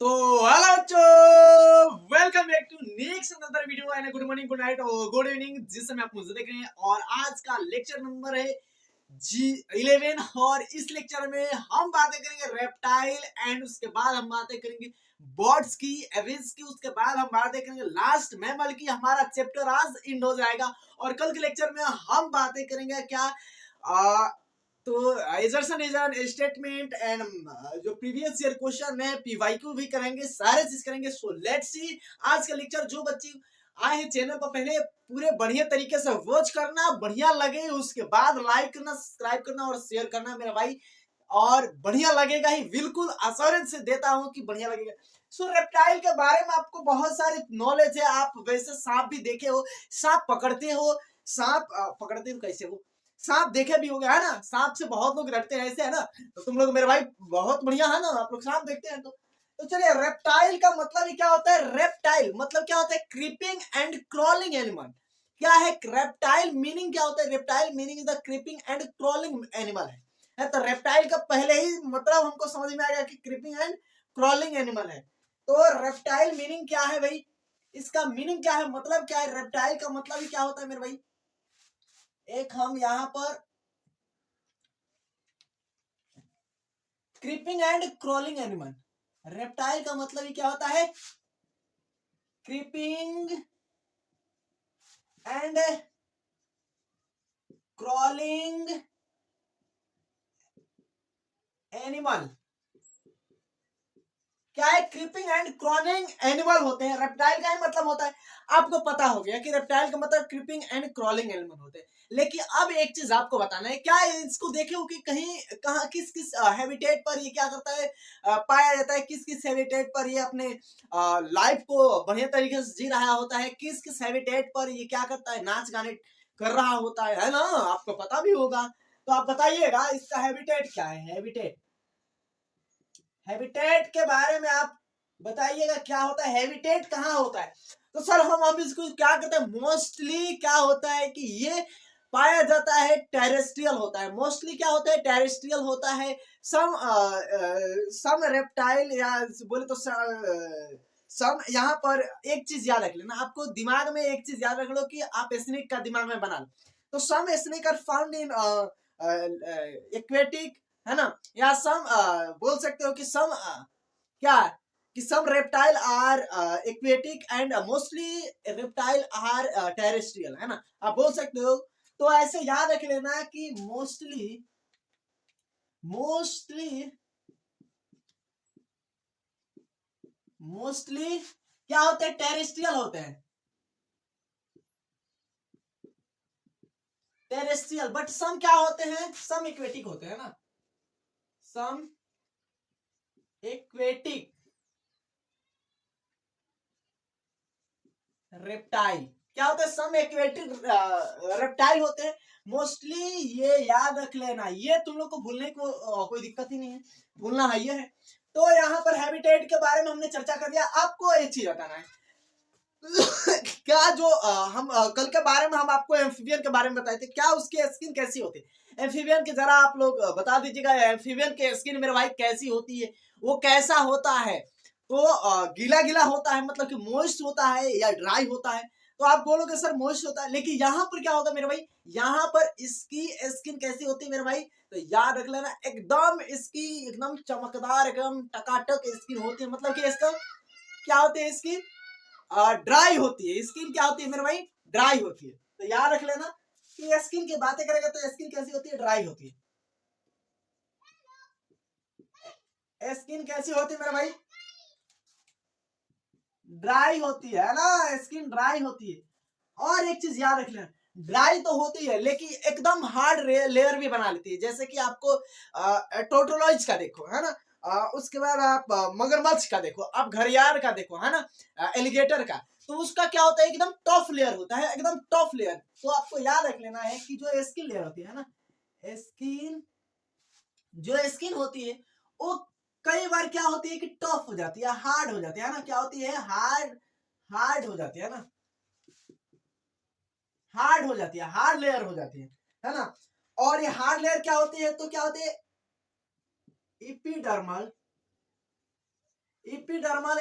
तो हेलो बच्चों, welcome back to next another video and good morning, good night और good evening जिस समय आप मुझे देख रहे हैं। और आज का लेक्चर नंबर है G11 और इस लेक्चर में हम बातें करेंगे रेप्टाइल एंड उसके बाद हम बातें करेंगे बर्ड्स की, एविस की, उसके बाद हम बातें करेंगे लास्ट मैमल की। हमारा चैप्टर आज एंड हो जाएगा और कल के लेक्चर में हम बातें करेंगे क्या तो एजर्सन इज एन स्टेटमेंट एंड जो प्रीवियस ईयर क्वेश्चन है पीवाईक्यू भी करेंगे, सारे चीज करेंगे। सो लेट्स सी आज का लेक्चर। जो बच्चे आए हैं चैनल पर पहले पूरे बढ़िया तरीके से वॉच करना, बढ़िया लगे उसके बाद लाइक करना, सब्सक्राइब करना और शेयर करना मेरा भाई। और बढ़िया लगेगा ही, बिल्कुल अश्योरेंस से देता हूं कि बढ़िया लगेगा। सो रेप्टाइल के बारे में आपको बहुत सारी नॉलेज है। आप वैसे सांप भी देखे हो, सांप पकड़ते हो, सांप पकड़ते हो कैसे हो, सांप देखे भी हो गया है ना। सांप से बहुत लोग डरते हैं ऐसे, है ना। तो तुम लोग मेरे भाई बहुत बढ़िया है ना, आप लोग सांप देखते हैं। तो चलिए, रेप्टाइल का मतलब ही क्या होता है। रेप्टाइल मतलब क्या होता है, क्रीपिंग एंड क्रॉलिंग एनिमल। क्या है रेप्टाइल मीनिंग, क्या होता है reptile meaning is the creeping and crawling animal है। तो रेप्टाइल का पहले ही मतलब हमको समझ में आ गया कि क्रीपिंग एंड क्रॉलिंग एनिमल है। तो रेप्टाइल मीनिंग क्या है भाई, इसका मीनिंग क्या है, मतलब क्या है। रेप्टाइल का मतलब ही क्या होता है मेरे भाई, एक हम यहाँ पर creeping and crawling animal, reptile का मतलब ही क्या होता है, क्रीपिंग एंड क्रॉलिंग एनिमल। क्या है, क्रीपिंग एंड क्रॉलिंग एनिमल होते हैं। रेप्टाइल का ही मतलब होता है, आपको पता हो गया कि रेप्टाइल का मतलब क्रीपिंग एंड क्रॉलिंग एनिमल होते हैं। लेकिन अब एक चीज आपको बताना है, क्या इसको देखे हो कि कहीं कहाँ किस किस हैबिटेट पर ये क्या करता है, पाया जाता है, किस किस हैबिटेट पर ये अपने लाइफ को बढ़िया तरीके से जी रहा होता है, किस किस हैबिटेट पर ये क्या करता है, नाच गाने कर रहा होता है ना। आपको पता भी होगा, तो आप बताइएगा इसका हैबिटेट क्या है। हैबिटेट, हैबिटेट के बारे में आप बताइएगा क्या होता है, हैबिटेट कहाँ होता है। तो सर हम इसको क्या करते हैं, मोस्टली क्या होता है कि ये पाया जाता है टेरेस्ट्रियल होता है। मोस्टली क्या होता है, टेरेस्ट्रियल होता है। सम रेप्टाइल या बोले तो सम, यहाँ पर एक चीज याद रख लेना, आपको दिमाग में एक चीज याद रख लो कि आप स्नेक का दिमाग में बना लो। तो some snake are found in aquatic, है ना। या सम बोल सकते हो कि सम क्या कि some reptile are aquatic and mostly reptile are terrestrial, है ना, आप बोल सकते हो। तो ऐसे याद रख लेना कि मोस्टली मोस्टली मोस्टली क्या होते हैं, टेरेस्ट्रियल होते हैं, टेरेस्ट्रियल। बट सम क्या होते हैं, सम एक्वेटिक होते हैं ना, सम एक्वेटिक रेप्टाइल क्या होता है, सम एक्वेटिक रेप्टाइल होते हैं मोस्टली। ये याद रख लेना, ये तुम लोग को भूलने को कोई दिक्कत ही नहीं है, भूलना है ये है। तो यहाँ पर हैबिटेट के बारे में हमने चर्चा कर लिया। आपको एक चीज बताना है क्या जो हम कल के बारे में हम आपको एम्फीबियन के बारे में बताए थे, क्या उसकी स्किन कैसी होती है। एम्फीबियन की जरा आप लोग बता दीजिएगा, एम्फीबियन की स्किन मेरे भाई कैसी होती है, वो कैसा होता है। तो गीला गीला होता है, मतलब कि मॉइस्ट होता है या ड्राई होता है। तो आप बोलोगे सर मॉइस्ट होता है, लेकिन यहाँ पर क्या होगा मेरे भाई, यहाँ पर इसकी स्किन कैसी होती है मेरे भाई। तो याद रख लेना, एकदम इसकी एकदम चमकदार, एकदम टकाटक स्किन होती है। मतलब कि इसका क्या होती है, इसकी ड्राई होती है। स्किन क्या होती है मेरे भाई, ड्राई होती है। तो याद रख लेना कि स्किन की बातें करेगा तो स्किन कैसी होती है, ड्राई होती है। स्किन कैसी होती है मेरे भाई, ड्राई होती है ना, स्किन ड्राई होती है। और एक चीज याद रख लेना, ड्राई तो होती है लेकिन एकदम हार्ड लेयर भी बना लेती है। जैसे कि आपको टोटोलॉइज का देखो, है ना, उसके बाद आप मगरमच्छ का देखो, आप घड़ियाल का देखो, है ना, एलिगेटर का। तो उसका क्या होता है, एकदम टफ लेयर होता है, एकदम टफ लेयर। तो आपको याद रख लेना है कि जो स्किन लेयर होती है ना, स्किन जो स्किन होती है वो कई बार क्या होती है कि टफ हो जाती है, हार्ड हो जाती है ना, क्या होती है, हार्ड हार्ड हो जाती है ना, हार्ड हो जाती है, हार्ड लेयर हो जाती है ना। और ये हार्ड लेयर क्या होती है, तो क्या होती है, इपिडर्मल इपिडर्मल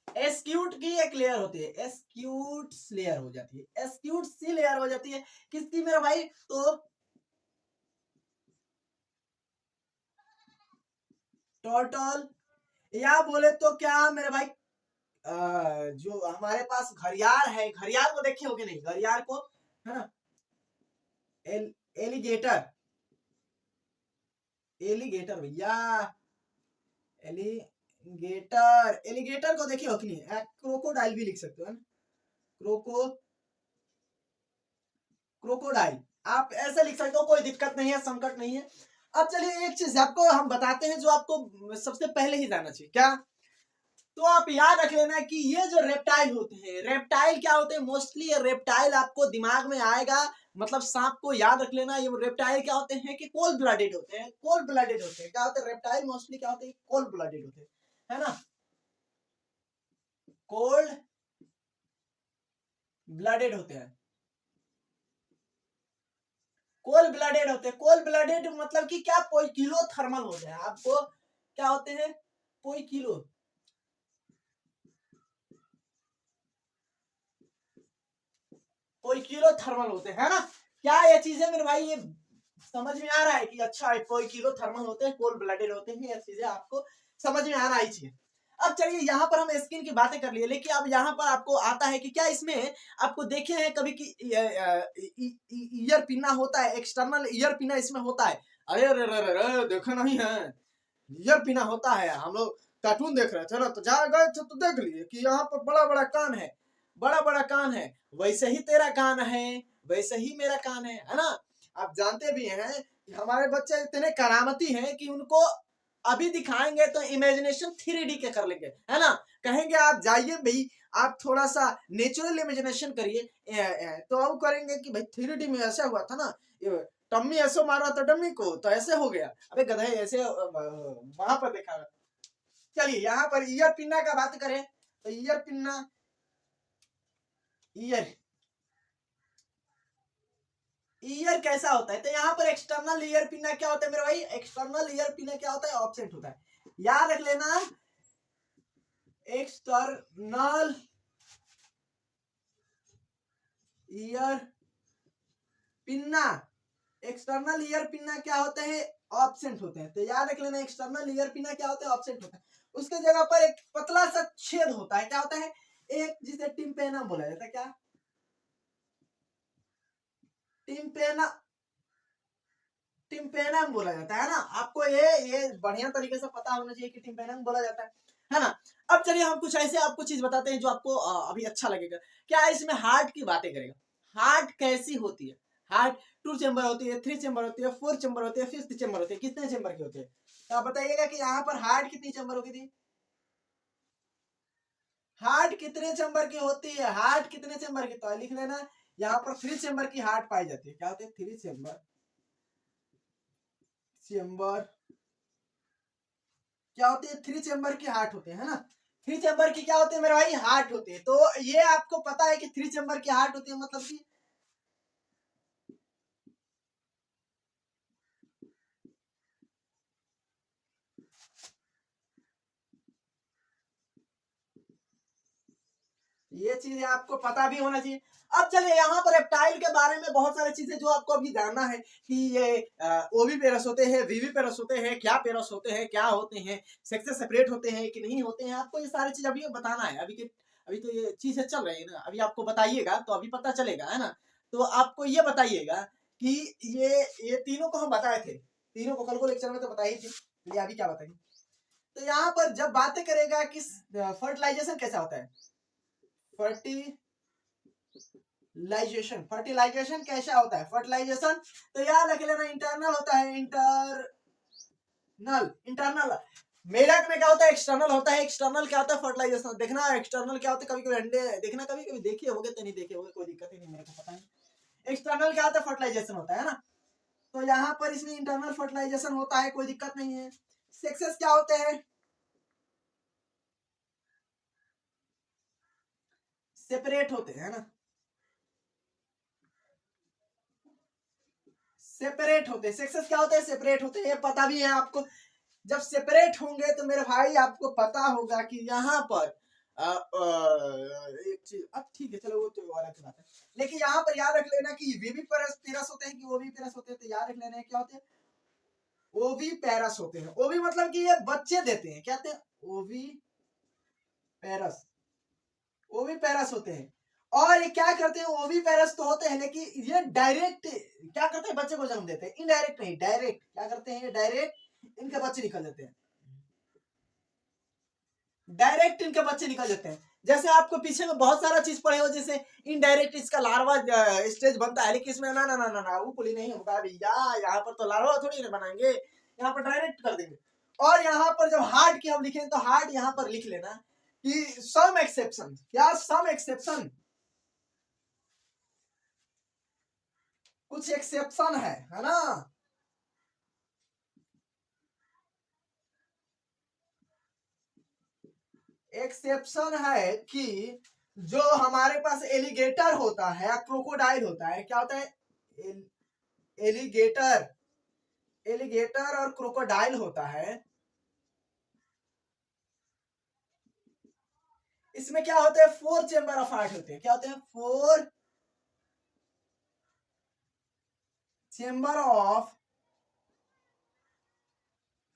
एस्क्यूट की एक लेयर होती है, एस्क्यूट लेयर हो जाती है, एस्क्यूट सी लेयर हो जाती है किसकी मेरा भाई? तो टोटल, या बोले तो क्या मेरे भाई, जो हमारे पास घड़ियाल है, घड़ियाल को देखे होगे नहीं, घड़ियाल को, है ना, एलिगेटर, एलिगेटर भैया, एलिगेटर, एलिगेटर को देखे हो कि नहीं? क्रोकोडाइल भी लिख सकते हो, है ना, क्रोको, क्रोकोडाइल, आप ऐसे लिख सकते हो, कोई दिक्कत नहीं है, संकट नहीं है। अब चलिए एक चीज आपको हम बताते हैं जो आपको सबसे पहले ही जाना चाहिए, क्या? तो आप याद रख लेना कि ये जो रेप्टाइल होते हैं, रेप्टाइल क्या होते हैं? मोस्टली ये रेप्टाइल आपको दिमाग में आएगा, मतलब सांप को याद रख लेना। ये रेप्टाइल क्या होते हैं कि कोल्ड ब्लडेड होते हैं, कोल्ड ब्लडेड होते हैं। क्या होते हैं रेप्टाइल? मोस्टली क्या होते हैं? कोल्ड ब्लडेड होते हैं, है ना, कोल्ड ब्लडेड होते हैं, कोल्ड ब्लडेड होते हैं। कोल्ड ब्लडेड मतलब कि क्या? पोइकिलो थर्मल होते हैं। आपको क्या होते हैं? पोइकिलो, पोइकिलो थर्मल होते हैं, है ना। क्या ये चीजें मेरे भाई, ये समझ में आ रहा है कि अच्छा पोइकिलो थर्मल होते हैं, कोल्ड ब्लडेड होते हैं, ये चीजें आपको समझ में आ रहा है चीज। अब चलिए यहाँ पर हम स्किन की बातें कर लिए, लेकिन अब यहाँ पर आपको आता है कि क्या इसमें आपको देखे हैं कभी कि ईयर पिना होता है, एक्सटर्नल ईयर पिना इसमें होता है? अरे अरे अरे अरे, देखा नहीं है, ईयर पिना होता है। हम लोग कार्टून देख रहे थे ना, तो जहाँ गए थे तो देख लिए कि यहाँ पर बड़ा बड़ा कान है, बड़ा बड़ा कान है। वैसे ही तेरा कान है, वैसे ही मेरा कान है ना। आप जानते भी हैं कि हमारे बच्चे इतने करामती हैं कि उनको अभी दिखाएंगे तो इमेजिनेशन 3D के कर लेंगे, है ना। कहेंगे आप जाइए भाई, आप थोड़ा सा नेचुरल इमेजिनेशन करिए, तो अब करेंगे कि भाई 3D में ऐसा हुआ था ना, टम्मी ऐसे मारा था डम्मी को तो ऐसे हो गया। अबे गधे, ऐसे वहां पर देखा। चलिए यहाँ पर ईयर पिन्ना का बात करें तो ईयर पिन्ना, ईयर, ईयर कैसा होता है? तो यहाँ पर एक्सटर्नल ईयर पिना क्या होता है मेरे भाई? एक्सटर्नल ईयर पिना क्या होता है? ऑब्सेंट होता है। याद रख लेना, external ear pinna, external ear pinna क्या होते हैं? ऑब्सेंट होते हैं। तो याद रख लेना एक्सटर्नल ईयर पिन्ना क्या होता है? ऑब्सेंट होता है। उसके जगह पर एक पतला सा छेद होता है, क्या होता है? एक, जिसे टिम्पेना बोला जाता है। क्या? टिम्पेना, टिम्पेनम बोला जाता है ना। आपको ये बढ़िया तरीके से पता होना चाहिए कि टिम्पेनम बोला जाता है ना। अब चलिए हम कुछ ऐसे आपको चीज बताते हैं जो आपको अभी अच्छा लगेगा। क्या इसमें हार्ट की बातें करेगा? हार्ट कैसी होती है? हार्ट 2 चेम्बर होती है, 3 चेम्बर होती है, 4 चेम्बर होती है, 5th चेम्बर होती है। कितने चेम्बर की होती है? तो आप बताइएगा कि यहाँ पर हार्ट कितनी चेम्बर होगी थी? हार्ट कितने चेम्बर की होती है? हार्ट कितने चेम्बर की? तो लिख लेना, यहाँ पर 3 चेम्बर की हार्ट पाई जाती है। क्या होती है? 3 चेम्बर, चेम्बर क्या होती है? 3 चेम्बर की हार्ट होते हैं, है ना। 3 चेम्बर की क्या होती है मेरे भाई? हार्ट होती है। तो ये आपको पता है कि 3 चेम्बर की हार्ट होती है, मतलब कि ये चीज आपको पता भी होना चाहिए। अब चलिए यहाँ पर रेप्टाइल के बारे में बहुत सारी चीजें जो आपको अभी जानना है कि ये ओवी पेरस होते हैं, वीवी पेरस होते हैं, क्या पेरस होते हैं, क्या होते हैं, सेक्स से सेपरेट होते हैं कि नहीं होते हैं। आपको ये सारी चीज अभी बताना है। अभी के अभी तो ये चीजें चल रही है ना, अभी आपको बताइएगा तो अभी पता चलेगा, है ना। तो आपको ये बताइएगा कि ये तीनों को हम बताए थे, तीनों को कल को लेक्चर में तो बताई थी, ये अभी क्या बताएंगे। तो यहाँ पर जब बातें करेगा कि फर्टिलाइजेशन कैसा होता है, फर्टिलाइजेशन, फर्टिलाइजेशन कैसा होता है? फर्टिलाइजेशन तो याद रख लेना इंटरनल होता है, इंटरनल, इंटरनल। मेरठ में क्या होता है? एक्सटर्नल होता है। एक्सटर्नल क्या होता है? फर्टिलाइजेशन। देखना एक्सटर्नल क्या होता है, कभी कभी अंडे देखना, कभी कभी देखे होगे तो नहीं देखे होगे, कोई दिक्कत ही नहीं, मेरे को पता है। एक्सटर्नल क्या होता है? फर्टिलाइजेशन होता है ना। तो यहाँ पर इसमें इंटरनल फर्टिलाइजेशन होता है, कोई दिक्कत नहीं है। सेक्सेस क्या होते हैं? सेपरेट होते हैं ना, सेपरेट होते हैं। सेक्सेस क्या होते हैं? सेपरेट होते हैं, ये पता भी है आपको। जब सेपरेट होंगे तो मेरे भाई आपको पता होगा कि यहाँ पर एक चीज, अब ठीक है चलो वो तो और अच्छी बात है, लेकिन यहाँ पर याद रख लेना कि वीवी पेरस होते हैं कि ओवी पेरस होते हैं, तो याद रख लेना क्या होते हैं, ओवी पेरस होते हैं। ओवी मतलब कि ये बच्चे देते हैं, क्या होते हैं, ओवी पेरस, ओवी पेरस होते हैं। और ये क्या करते हैं, ओवी पेरस तो होते हैं लेकिन ये डायरेक्ट क्या करते हैं, बच्चे को जन्म देते हैं, इनडायरेक्ट नहीं डायरेक्ट क्या करते हैं, ये डायरेक्ट इनके बच्चे निकल जाते हैं, डायरेक्ट इनके बच्चे निकल जाते हैं। जैसे आपको पीछे में बहुत सारा चीज पढ़े हो, जैसे इनडायरेक्ट इसका लार्वा स्टेज बनता है, लेकिन इसमें ना ना ना ना ना वो पुली नहीं होगा भैया, यहाँ पर तो लार्वा थोड़ी ना बनाएंगे, यहाँ पर डायरेक्ट कर देंगे। और यहाँ पर जब हार्ड की हम लिखें तो हार्ड यहाँ पर लिख लेना कि सम एक्सेप्शन, क्या सम एक्सेप्शन, कुछ एक्सेप्शन है ना, एक्सेप्शन है कि जो हमारे पास एलिगेटर होता है, क्रोकोडाइल होता है, क्या होता है, एलिगेटर, एलिगेटर और क्रोकोडाइल होता है, इसमें क्या होते हैं, 4 चेंबर ऑफ हार्ट होते हैं, क्या होते हैं, 4 चेंबर ऑफ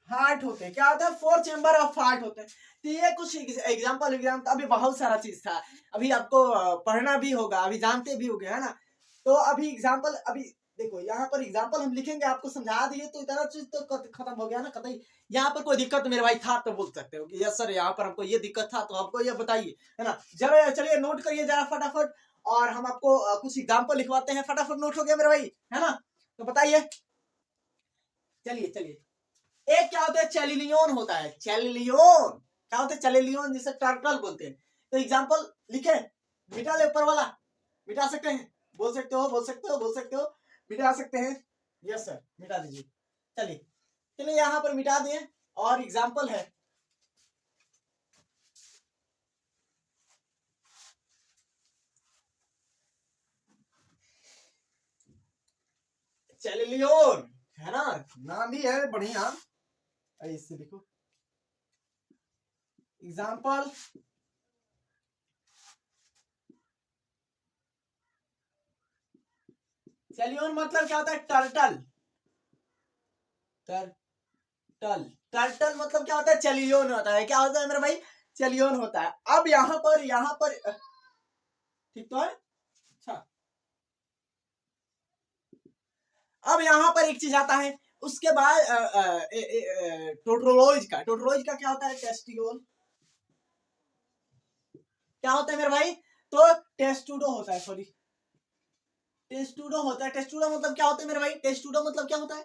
हार्ट होते हैं, क्या होता है, 4 चेंबर ऑफ हार्ट होते हैं। तो ये कुछ एग्जाम्पल अभी बहुत सारा चीज था, अभी आपको पढ़ना भी होगा, अभी जानते भी होगे, है ना। तो अभी एग्जाम्पल, अभी देखो यहाँ पर एग्जाम्पल हम लिखेंगे, आपको समझा दिए तो इतना चीज तो खत्म हो गया ना कतई। यहाँ पर कोई दिक्कत मेरे भाई था तो बोल सकते हो कि यस सर यहाँ पर हमको ये दिक्कत था, तो हमको ये बताइए, है ना। जरा चलिए नोट करिए जरा फटाफट, और हम आपको कुछ एग्जाम्पल लिखवाते हैं, फटाफट नोट हो गया मेरे भाई, है ना। तो बताइए, चलिए चलिए, एक क्या होता है, चैलिलियन होता है, चैलिलियन क्या होता है, चैलिलियन जिसे टर्टल बोलते हैं। तो एग्जाम्पल लिखे, मिटा ले ऊपर वाला, मिटा सकते हैं, बोल सकते हो बोल सकते हो बोल सकते हो, मिटा सकते हैं, यस सर मिटा दीजिए। चलिए चलिए यहाँ पर मिटा दिए, और एग्जाम्पल है, चैलिलियन, है ना, नाम भी है बढ़िया, इससे देखो एग्जाम्पल, चैलियन मतलब क्या होता है, टर्टल, टर्टल, टर्टल मतलब क्या होता है, चैलियन होता है, क्या होता है मेरे भाई, चैलियन होता है। अब यहाँ पर ठीक तो है, अच्छा। अब यहाँ पर एक चीज आता है, उसके बाद टोटरोलॉइज का, टोटरोलॉइज का क्या होता है, टेस्टियोल, क्या होता है मेरे भाई, तो टेस्टूडो होता है, सॉरी टेस्टूडो होता है, टेस्टूडो मतलब क्या होता है मेरे भाई, टेस्टूडो मतलब क्या होता है,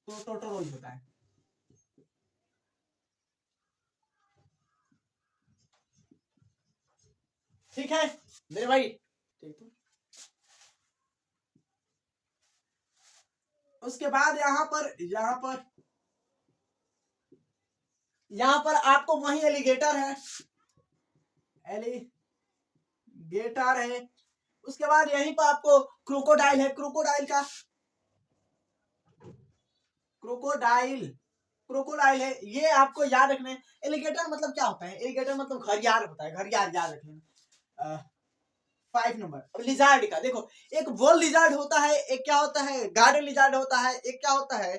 तो टोटरोलॉइज होता है, ठीक है मेरे भाई, ठीक है। उसके बाद यहाँ पर आपको वही एलिगेटर है, एलिगेटर है। उसके बाद यहीं पर आपको क्रोकोडाइल है, क्रोकोडाइल क्रोकोडाइल है, ये आपको याद रखना है। एलिगेटर मतलब क्या होता है, एलिगेटर मतलब घड़ियाल होता है, घड़ियाल याद रखना। 5 नंबर। अब लिजार्ड का देखो, एक वो लिजार्ड होता है, एक क्या होता है, गार्डन लिजार्ड होता है, एक क्या होता है,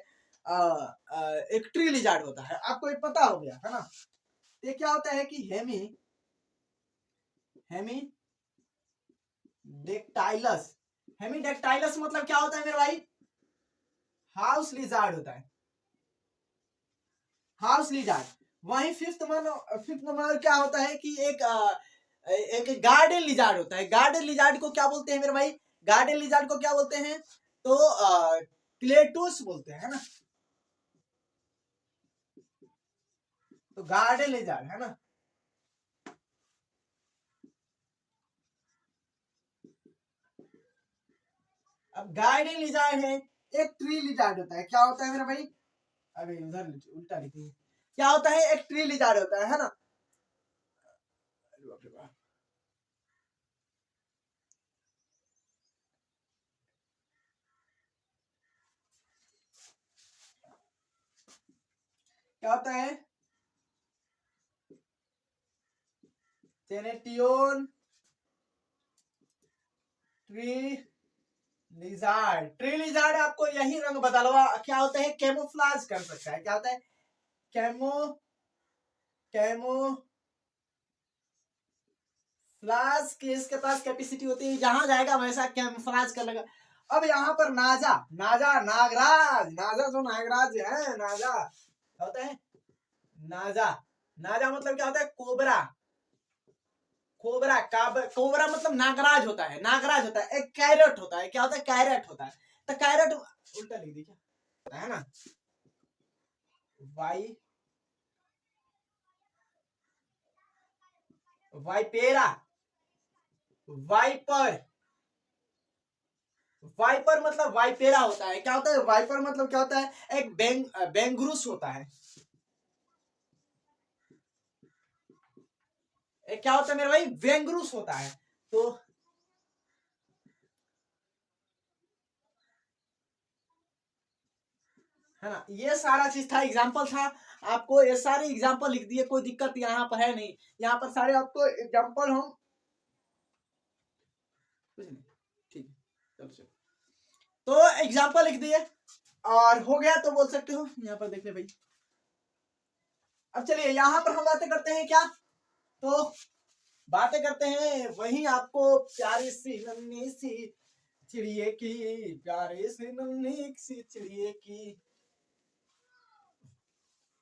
एक ट्री लिजार्ड होता है, आपको ये पता हो गया है ना। ये क्या होता है कि हेमी हेमी डेक्टाइलस, हेमी डेक्टाइलस मतलब क्या होता है मेरे भाई, हाउस लिजार्ड होता है, हाउस लिजार्ड। वही फिफ्थ नंबर क्या होता है कि एक गार्डन लिजार्ड होता है, गार्डन लिजार्ड को क्या बोलते हैं मेरे भाई, गार्डन लिजार्ड को क्या बोलते हैं, तो क्लेटूस बोलते हैं, है ना। तो गार्डन लिजार्ड है ना। अब गार्डन लिजार्ड है, एक ट्री लिजार्ड होता है, क्या होता है मेरा भाई, अबे उधर उल्टा लिखी है, क्या होता है, एक ट्री लिजार्ड होता है ना। क्या होता है, सेनेटियोन ट्री लिजार्ड आपको यही रंग बदलवा क्या होता है, कैमोफ्लाज कर सकता है। क्या होता है, कैमो कैमोफ्लाज की इसके पास कैपेसिटी होती है, जहां जाएगा वैसा कैमोफ्लाज कर लेगा। अब यहाँ पर नाजा नाजा नागराज नाजा जो नागराज है, नाजा क्या होता है, नाजा नाजा मतलब क्या होता है, कोबरा कोबरा कोबरा मतलब नागराज होता है, नागराज होता है। एक कैरेट होता है, क्या होता है, कैरेट होता है। तो कैरेट उल्टा लिख दी क्या है ना, वाई वाइपेरा वाइपर वाइपर मतलब वाइपेरा होता है। क्या होता है, वाइपर मतलब क्या होता है, एक बेंगरूस होता है। एक क्या होता है मेरे भाई, वेंगरूस होता है। तो है ना, ये सारा चीज था, एग्जाम्पल था। आपको ये सारे एग्जाम्पल लिख दिए, कोई दिक्कत यहाँ पर है नहीं। यहाँ पर सारे आपको एग्जाम्पल हम कुछ नहीं, ठीक है, चलो चलो। तो एग्जाम्पल लिख दिए और हो गया तो बोल सकते हो। यहाँ पर देख ले भाई। अब चलिए यहाँ पर हम बातें करते हैं क्या, तो बातें करते हैं वही आपको प्यारी सी नन्ही सी चिड़िए की, प्यारे से नन्ही सी चिड़िए की।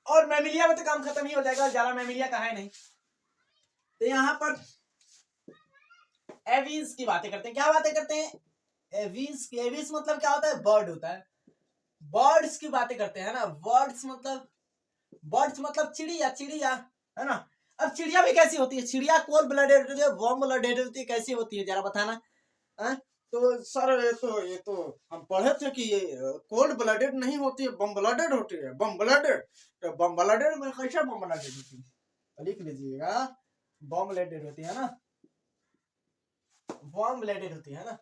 और मैमिलिया में तो काम खत्म ही हो जाएगा, ज्यादा मैमिलिया का है नहीं। तो यहाँ पर एवीज की बातें करते हैं। क्या बातें करते हैं, एवीज की। एवीज मतलब क्या होता है, बर्ड होता है। बर्ड्स की बातें करते हैं ना, बर्ड्स मतलब चिड़िया चिड़िया, है ना। अब चिड़िया भी कैसी होती है, चिड़िया कोल्ड ब्लडेड होती है, वार्म ब्लडेड होती है, कैसी होती है जरा बताना है? तो सर ये तो हम पढ़े थे कि ये कोल्ड ब्लडेड नहीं होती है, बम ब्लडेड होती है, बम ब्लडेड। तो बम ब्लडेड में कैसे बम ब्लडेड होती है, लिख लीजिएगा, बम ब्लडेड होती है ना, वार्म ब्लडेड होती है ना।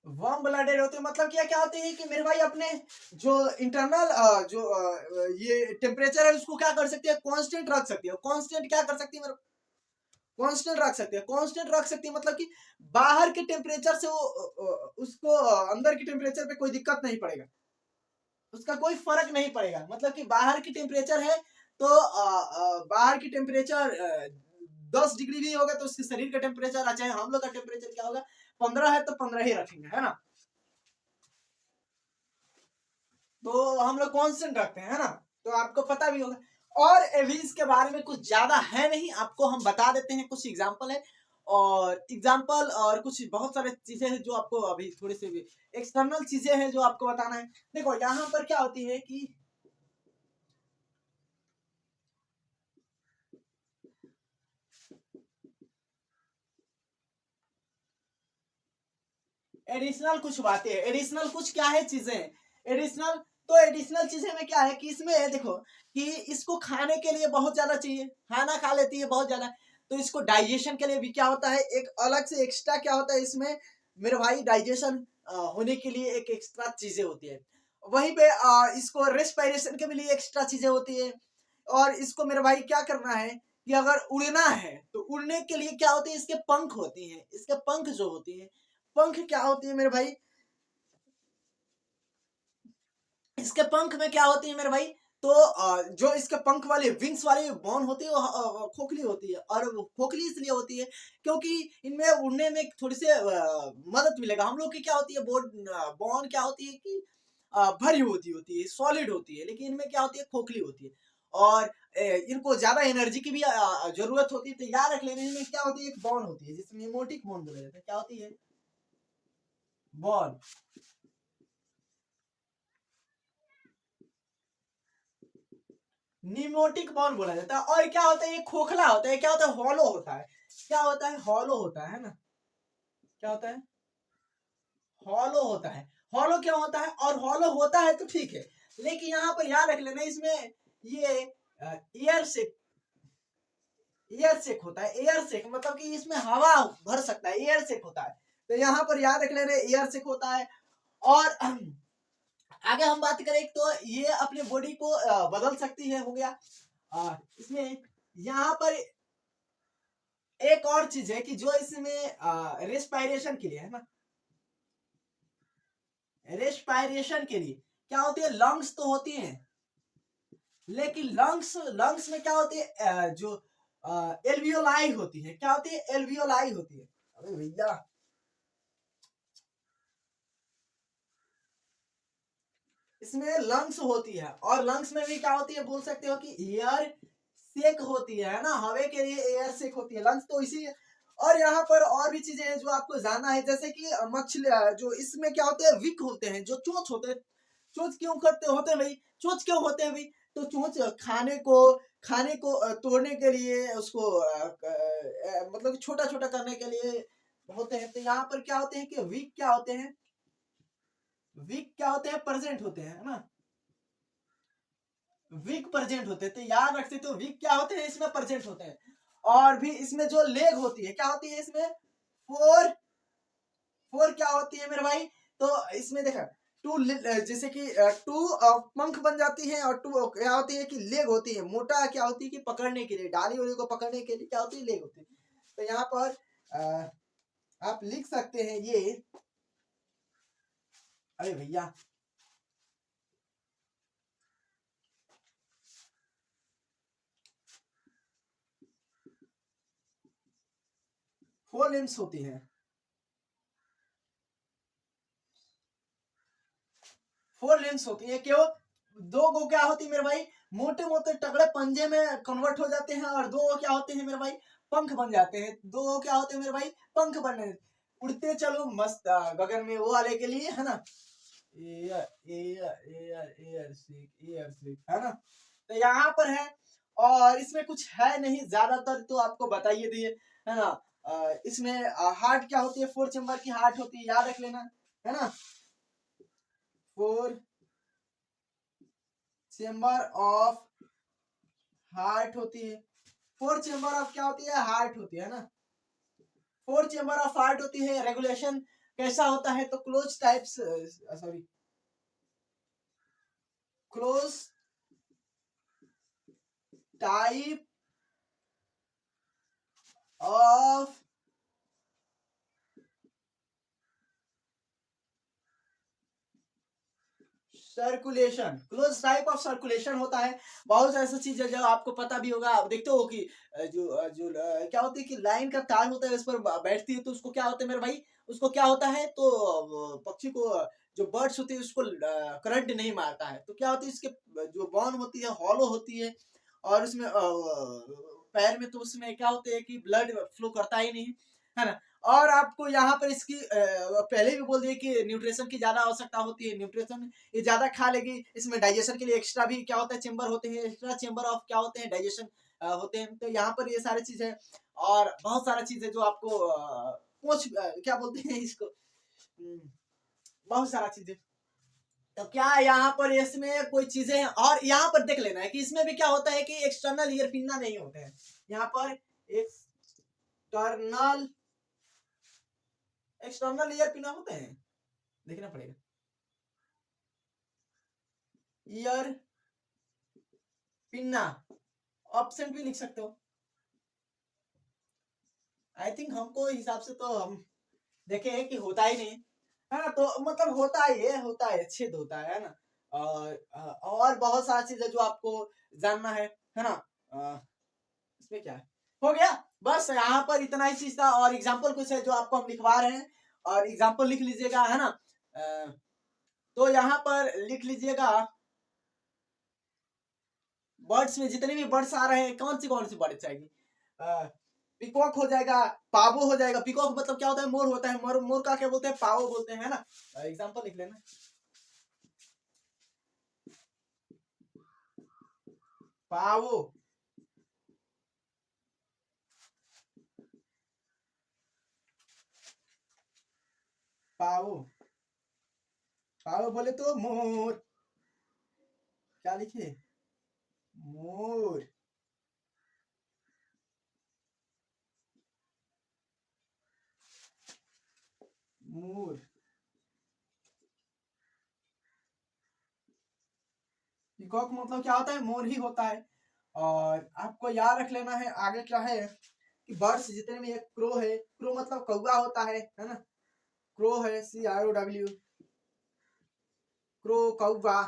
वार्म ब्लडेड होती है मतलब क्या होती है कि मेरे भाई अपने जो इंटरनल ये टेम्परेचर है उसको क्या कर सकती है, कांस्टेंट रख सकती है। कांस्टेंट क्या कर सकती है, कांस्टेंट रख सकती है। कांस्टेंट रख सकती है मतलब कि बाहर के टेम्परेचर से वो उसको अंदर के टेम्परेचर पे कोई दिक्कत नहीं पड़ेगा, उसका कोई फर्क नहीं पड़ेगा। मतलब कि बाहर की टेम्परेचर है तो बाहर की टेम्परेचर 10 डिग्री भी होगा तो उसके शरीर का टेम्परेचर, चाहे हम लोग का टेम्परेचर क्या होगा, 15 है तो 15 ही रखेंगे, है ना। तो हम लोग कांस्टेंट रखते हैं, है ना। तो आपको पता भी होगा। और एवीज के बारे में कुछ ज्यादा है नहीं, आपको हम बता देते हैं, कुछ एग्जांपल है और एग्जांपल और कुछ बहुत सारे चीजें हैं जो आपको अभी थोड़ी सी एक्सटर्नल चीजें हैं जो आपको बताना है। देखो यहाँ पर क्या होती है कि एडिशनल कुछ बातें हैं, एडिशनल कुछ क्या है चीजें, एडिशनल। तो एडिशनल चीजें में क्या है कि इसमें देखो कि इसको खाने के लिए बहुत ज्यादा चाहिए, खाना खा लेती है बहुत ज्यादा, तो इसको डाइजेशन के लिए भी क्या होता है, एक अलग से एक्स्ट्रा क्या होता है इसमें मेरे भाई, डाइजेशन होने के लिए एक एक्स्ट्रा चीजें होती है। वहीं पे इसको रेस्पिरेशन के लिए एक्स्ट्रा चीजें होती है। और इसको मेरे भाई क्या करना है कि अगर उड़ना है तो उड़ने के लिए क्या होती है, इसके पंख होती हैं, इसके पंख जो होती है, पंख क्या होती है मेरे भाई, इसके पंख में क्या होती है मेरे भाई, तो जो इसके पंख वाले विंग्स वाली बोन होती है वो खोखली होती है। और खोखली इसलिए होती है क्योंकि इनमें उड़ने में थोड़ी सी मदद मिलेगा। हम लोग की क्या होती है, बोन क्या होती है कि भरी होती है, सॉलिड होती है, लेकिन इनमें क्या होती है, खोखली होती है। और इनको ज्यादा एनर्जी की भी जरूरत होती है। तो याद रख लेना, इनमें क्या होती है, एक बॉन होती है जिसमें निमोटिक बॉन बोला जाता है। क्या होती है, बॉन। निमोटिक बॉन बोला जाता है। और क्या होता है, ये खोखला होता है, क्या होता है, हॉलो होता है। क्या होता है, हॉलो होता है ना। क्या होता है, हॉलो होता है। हॉलो क्यों होता है, और हॉलो होता है तो ठीक है, लेकिन यहाँ पर याद रख लेना, इसमें ये एयर से एयर सेक होता है। एयर सेक मतलब कि इसमें हवा भर सकता है, एयर सेक होता है। तो यहाँ पर याद रख लेना, एयर सेक होता है। और आगे हम बात करें तो ये अपने बॉडी को बदल सकती है, हो गया। इसमें यहाँ पर एक और चीज है कि जो इसमें रेस्पायरेशन के लिए है ना, रेस्पायरेशन के लिए क्या होती है, लंग्स तो होती हैं, लेकिन लंग्स लंग्स में क्या होती है, जो एल्वियोलाई होती है, क्या होती है, एल्वियोलाई होती है। अरे भैया, इसमें लंग्स होती है, और लंग्स में भी क्या होती है, बोल सकते हो कि एयर सेक होती है ना, हवा के लिए एयर सेक होती है, लंग्स तो इसी है। और यहाँ पर और भी चीजें हैं जो आपको जानना है, जैसे कि मछली, जो इसमें क्या होते हैं, विक होते हैं, जो चोंच होते हैं। चोंच क्यों करते होते हैं भाई, चोंच क्यों होते हैं भाई, तो चोंच खाने को तोड़ने के लिए, उसको मतलब छोटा छोटा करने के लिए होते हैं। तो यहाँ पर क्या होते हैं कि विक क्या होते हैं, विक क्या होते हैं, प्रेजेंट होते हैं, है ना, विक प्रेजेंट होते हैं। तो याद रखते तो विक क्या होते हैं, इसमें प्रेजेंट होते हैं। और भी इसमें जो लेग होती है, क्या होती है इसमें, फोर फोर क्या होती है मेरे भाई, तो इसमें देखा टू, जैसे कि टू पंख बन जाती है, और टू क्या होती है कि लेग होती है, मोटा क्या होती है कि पकड़ने के लिए, डाली वाली को पकड़ने के लिए क्या होती है, लेग होती है। तो यहाँ पर आप लिख सकते हैं ये, अरे भैया, फोर लिम्स होती है, फोर लिम्स होती है, क्यों, दो गो क्या होती है मेरे भाई, मोटे मोटे तगड़े पंजे में कन्वर्ट हो जाते हैं, और दो क्या होते हैं मेरे भाई, पंख बन जाते हैं। दो क्या होते हैं मेरे भाई, पंख बनने, उड़ते चलो मस्त गगन में, वो वाले के लिए है ना, एयर एयर एयर एयर सिक, एयर सिक, है ना। तो यहाँ पर है, और इसमें कुछ है नहीं, ज्यादातर तो आपको बताइए दिए, है ना। इसमें हार्ट क्या होती है, फोर चेम्बर की हार्ट होती है, याद रख लेना, है ना, फोर चेम्बर ऑफ हार्ट होती है, फोर चेम्बर ऑफ क्या होती है, हार्ट होती है ना, फोर चेम्बर ऑफ हार्ट होती है। रेगुलेशन कैसा होता है, तो close types, sorry, close type of circulation, close type of circulation होता है। बहुत ऐसी चीज है जो आपको पता भी होगा, आप देखते हो कि क्या होती है कि लाइन का तार होता है, इस पर बैठती है, तो उसको क्या होता है मेरे भाई, उसको क्या होता है, तो पक्षी को, जो बर्ड्स होती है उसको करंट नहीं मारता है, तो क्या होती है, इसके जो बॉन होती है हॉलो होती है, और उसमें पैर में तो उसमें क्या होते है कि ब्लड फ्लो करता ही नहीं, है ना। और आपको यहाँ पर इसकी पहले भी बोल दिए कि न्यूट्रिशन की ज्यादा आवश्यकता होती है, न्यूट्रिशन ये ज्यादा खा लेगी, इसमें डाइजेशन के लिए एक्स्ट्रा भी क्या होता है, चेंबर होते हैं, एक्स्ट्रा चेंबर ऑफ क्या होते हैं, डाइजेशन होते हैं। तो यहाँ पर ये सारी चीजें, और बहुत सारा चीज है जो आपको क्या बोलते हैं इसको, बहुत सारा चीजें। तो क्या यहाँ पर इसमें कोई चीजें हैं, और यहाँ पर देख लेना है कि इसमें भी क्या होता है कि एक्सटर्नल ईयर पिन्ना नहीं होते हैं, यहाँ पर एक्सटर्नल एक्सटर्नल ईयर पिना होते हैं, देखना पड़ेगा, ईयर पिन्ना, ऑप्शन भी लिख सकते हो। आई थिंक हमको हिसाब से तो हम देखे हैं कि होता ही नहीं है ना, तो मतलब होता है, छेद होता है ना। और बहुत सारा चीज है जो आपको जानना है ना। इसमें क्या है, हो गया, बस यहाँ पर इतना ही चीज था, और एग्जाम्पल कुछ है जो आपको हम लिखवा रहे हैं, और एग्जाम्पल लिख लीजिएगा, है ना। तो यहाँ पर लिख लीजिएगा, बर्ड्स में जितने भी बर्ड्स आ रहे हैं, कौन सी बर्ड्स आएगी, पिकॉक हो जाएगा, पावो हो जाएगा। पिकॉक मतलब क्या होता है, मोर होता है, मोर मोर का क्या बोलते हैं, पावो बोलते हैं, है ना। एग्जाम्पल लिख लेना, पावो, पावो, पावो बोले तो मोर, क्या लिखे, मोर, मोर, पीकॉक मतलब क्या होता है, मोर ही होता है। और आपको याद रख लेना है आगे क्या है कि बर्ड्स जितने भी, एक क्रो है, क्रो मतलब कौवा होता है ना, क्रो है, CROW, क्रो कौवा।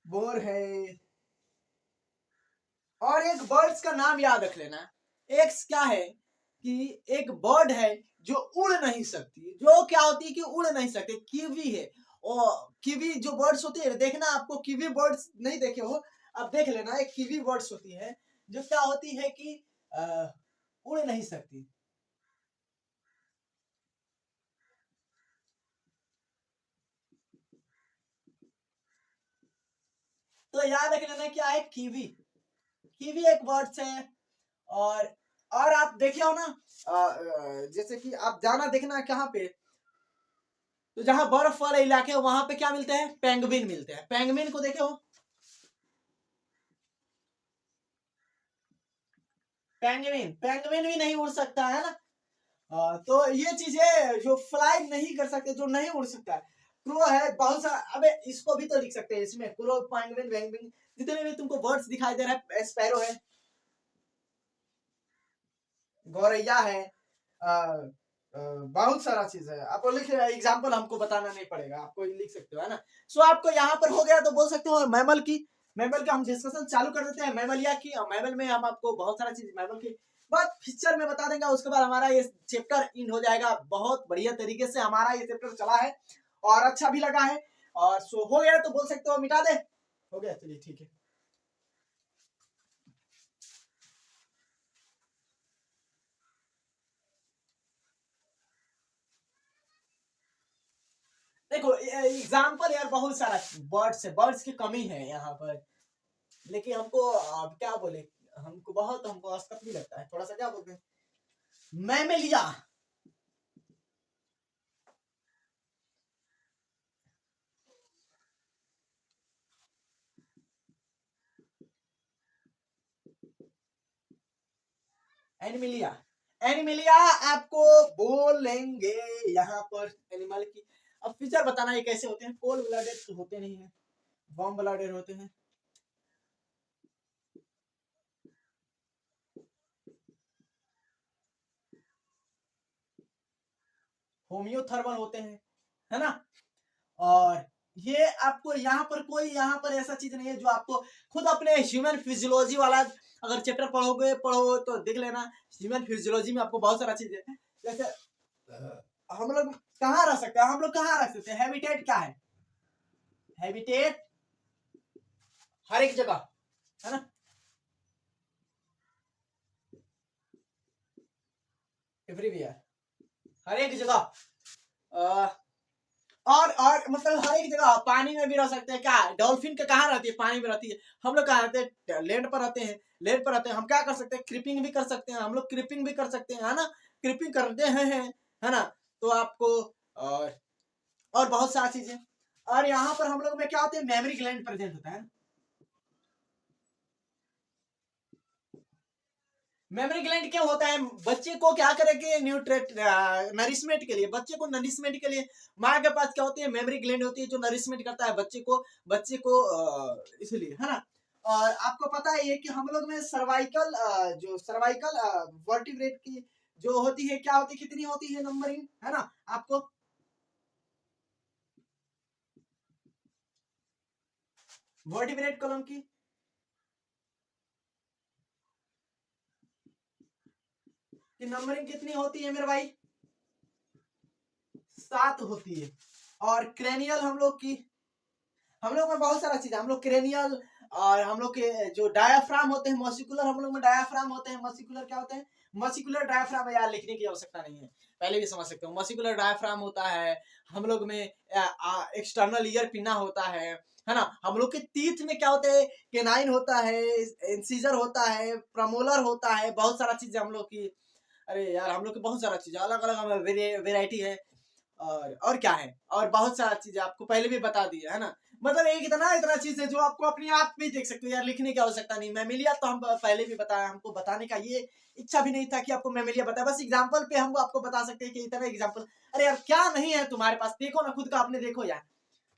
मोर है। और एक बर्ड्स का नाम याद रख लेना। एक क्या है कि एक बर्ड है जो उड़ नहीं सकती, जो क्या होती है कि उड़ नहीं सकती, कीवी है। और कीवी जो बर्ड्स होती है, देखना आपको कीवी बर्ड्स नहीं देखे हो, अब देख लेना, एक कीवी बर्ड्स होती है जो क्या होती है कि उड़ नहीं सकती। तो याद रख लेना क्या है, कीवी। कीवी एक बर्ड्स है। और और आप देखे हो ना, जैसे कि आप जाना देखना कहाँ पे, तो जहां बर्फ वाले इलाके वहां पे क्या मिलते हैं, पेंगुइन मिलते हैं। पेंगुइन को देखे हो, पेंगुइन पेंगुइन भी नहीं उड़ सकता है ना। तो ये चीजें जो फ्लाई नहीं कर सकते, जो नहीं उड़ सकता है। क्रो है बहुत सारा, अबे इसको भी तो लिख सकते हैं इसमें, क्रो, पेंगुइन, पेंगुइन, जितने भी तुमको बर्ड्स दिखाई दे रहा है, स्पैरो है, गौरैया है, बहुत सारा चीज है। आपको लिख एग्जाम्पल हमको बताना नहीं पड़ेगा, आपको लिख सकते हो, है ना। सो आपको यहाँ पर हो गया तो बोल सकते हो मैमल की। मैमल का हम डिस्कशन चालू कर देते हैं, मैमलिया की। मैमल में हम आपको बहुत सारा चीज मैमल की बात पिक्चर में बता देंगे, उसके बाद हमारा ये चैप्टर इन हो जाएगा। बहुत बढ़िया तरीके से हमारा ये चैप्टर चला है और अच्छा भी लगा है। और सो हो गया तो बोल सकते हो मिटा दे, हो गया, चलिए ठीक है। देखो एग्जाम्पल यार बहुत सारा बर्ड्स है, बर्ड्स की कमी है यहाँ पर, लेकिन हमको अब क्या बोले, हमको बहुत हमको अस्कत भी लगता है थोड़ा सा, क्या बोलते हैं, मैमेलिया। एनिमिलिया, एनिमिलिया आपको बोलेंगे यहाँ पर एनिमल की। अब फीचर बताना ये कैसे होते हैं, कोल्ड ब्लडेड होते नहीं है, वार्म ब्लडेड होते हैं, होम्योथर्मल होते हैं, है ना। और ये आपको यहाँ पर कोई यहाँ पर ऐसा चीज नहीं है जो आपको खुद अपने ह्यूमन फिजियोलॉजी वाला अगर चैप्टर पढ़ोगे, पढ़ो तो देख लेना। ह्यूमन फिजियोलॉजी में आपको बहुत सारा चीज है, जैसे हम लोग कहाँ रह सकते हैं, हम लोग कहाँ रह सकते हैं, हैबिटेट क्या है, हैबिटेट हर एक जगह, है ना, एवरीवेयर, हर एक जगह। और मतलब हर एक जगह, पानी में भी रह सकते हैं। क्या डॉल्फिन का कहाँ रहती है, पानी में रहती है। हम लोग कहाँ रहते हैं, लैंड पर रहते हैं, लैंड पर रहते हैं। हम क्या कर सकते हैं, क्रिपिंग भी कर सकते हैं, हम लोग क्रिपिंग भी कर सकते हैं, है ना, क्रिपिंग करते हैं, है ना। तो आपको और और बहुत सारी चीजें। और यहाँ पर हम लोग में क्या होते हैं, मेमोरी ग्लैंड प्रेजेंट होता है। मेमोरी ग्लैंड क्या होता है, बच्चे को क्या करेंगे, न्यूट्रेट नरिशमेंट के लिए, बच्चे को नरिशमेंट के लिए माँ के पास क्या होती है, मेमोरी ग्लैंड होती है जो नरिशमेंट करता है बच्चे को इसलिए, है ना। और आपको पता है ये कि हम लोग में सर्वाइकल जो सर्वाइकल वर्टिब्रेट की जो होती है, क्या होती है, कितनी होती है नंबरिंग, है ना आपको, वर्टिब्रेट कॉलम की नंबरिंग कितनी होती है मेरे भाई, 7 होती है। और क्रेनियल हम लोग में बहुत सारा चीज है, हम लोग क्रेनियल, और हम लोग के जो डायाफ्राम होते हैं, मॉसिकुलर, हम लोग में डायाफ्राम होते हैं। मॉसिकुलर क्या होते हैं, मॉसिकुलर डायाफ्राम है यार, लिखने की आवश्यकता नहीं है, पहले भी समझ सकते हो। मॉसिकुलर डायाफ्राम होता है हम लोग में, एक्सटर्नल ईयर पिना होता है ना। हम लोग के टीथ में क्या होते हैं, केनाइन होता है, इंसीजर होता है, प्रमोलर होता है, बहुत सारा चीज हम लोग की। अरे यार हम लोग की बहुत सारा चीज अलग अलग वेराइटी है। और क्या है, और बहुत सारा चीज आपको पहले भी बता दिया है ना। मतलब एक इतना इतना चीज है जो आपको अपने आप में देख सकते हो यार, लिखने की आवश्यकता नहीं। मैमिलिया तो हम पहले भी बताया, हमको बताने का ये इच्छा भी नहीं था कि आपको मैमिलिया बताया, बस एग्जांपल पे हम आपको बता सकते हैं कि इतना एग्जांपल। अरे यार क्या नहीं है तुम्हारे पास, देखो ना खुद का, आपने देखो यार,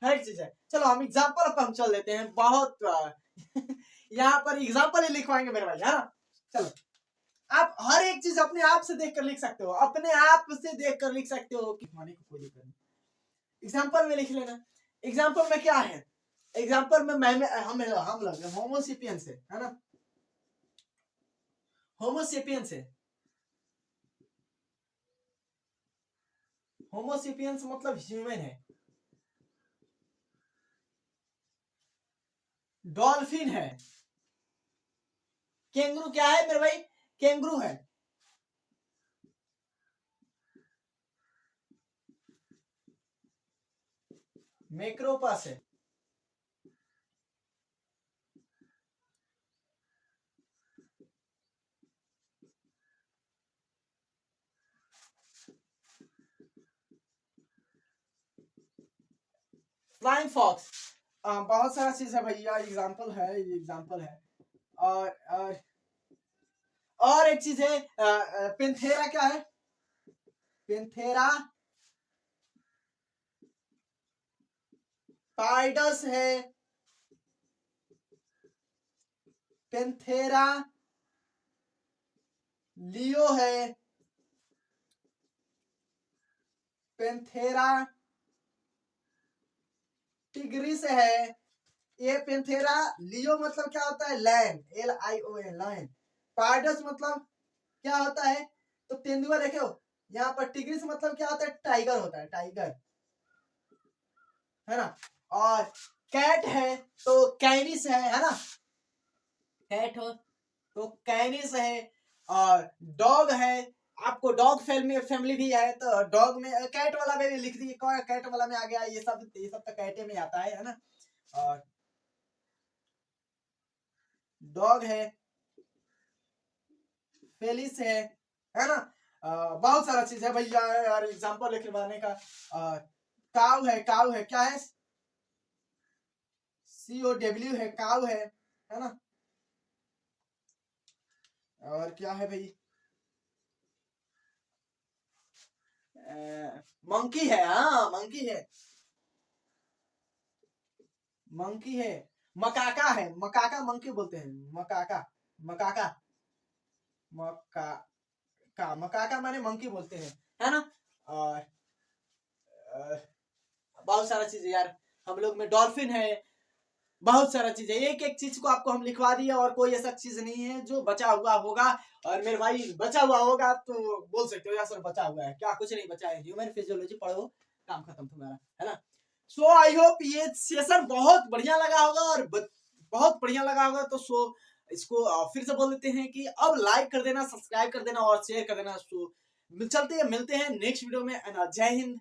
हर एक चीज है। चलो हम एग्जाम्पल पर हम चल लेते हैं। बहुत यहाँ पर एग्जाम्पल ही लिखवाएंगे मेरे भाई, है ना। चलो आप हर एक चीज अपने आप से देख कर लिख सकते हो, अपने आप से देख कर लिख सकते हो कि माने को कोई दिक्कत नहीं। एग्जाम्पल में लिख लेना। एग्जाम्पल में क्या है, एग्जाम्पल में हम लोग होमोसेपियंस है ना, होमोसेपियंस है। होमोसेपियंस मतलब ह्यूमन है। डॉल्फिन है। कैंगरू क्या है मेरे भाई, कैंगरू है। मैक्रोपस है। फ्लाइंग फॉक्स, बहुत सारा चीज है भैया, एग्जाम्पल है, ये एग्जाम्पल है। और एक चीज है, पेंथेरा क्या है, पेंथेरा पाइडस है, पेंथेरा लियो है, पेंथेरा टिग्रिस है। ये पेंथेरा लियो मतलब क्या होता है, लैन, LION लायन। पाइडस मतलब क्या होता है, तो तेंदुआ देखो यहाँ पर। टिग्रिस मतलब क्या होता है, टाइगर होता है, टाइगर, है ना। और कैट है तो कैनिस है ना, कैट हो तो कैनिस है। और डॉग है, आपको डॉग फैमिली भी है, तो डॉग में कैट वाला में भी लिख दिए, कैट वाला में आ गया, ये सब तो कैटे में आता है ना। और डॉग है, फेलिस है ना। बहुत सारा चीज है भैया यार, एग्जांपल लिखवाने का। काउ है क्या है, COW है, काउ है ना। और क्या है भाई, मंकी है, हाँ मंकी है, मंकी है। मकाका है, मकाका मंकी बोलते हैं, मकाका, मकाका, मकाका माने मंकी बोलते हैं, है ना। और बहुत सारा चीज है यार, हम लोग में डॉल्फिन है, बहुत सारा चीज है। एक एक चीज को आपको हम लिखवा दिए, और कोई ऐसा चीज नहीं है जो बचा हुआ होगा। और मेरे भाई बचा हुआ होगा तो बोल सकते हो यार सर बचा हुआ है क्या, कुछ नहीं बचा है, ह्यूमन फिजियोलॉजी पढ़ो, काम खत्म तुम्हारा, है ना। सो आई होप ये सेशन बहुत बढ़िया लगा होगा, और बहुत बढ़िया लगा होगा। तो सो इसको फिर से बोल देते हैं कि अब लाइक कर देना, सब्सक्राइब कर देना और शेयर कर देना। सो मिलते हैं नेक्स्ट वीडियो में। जय हिंद।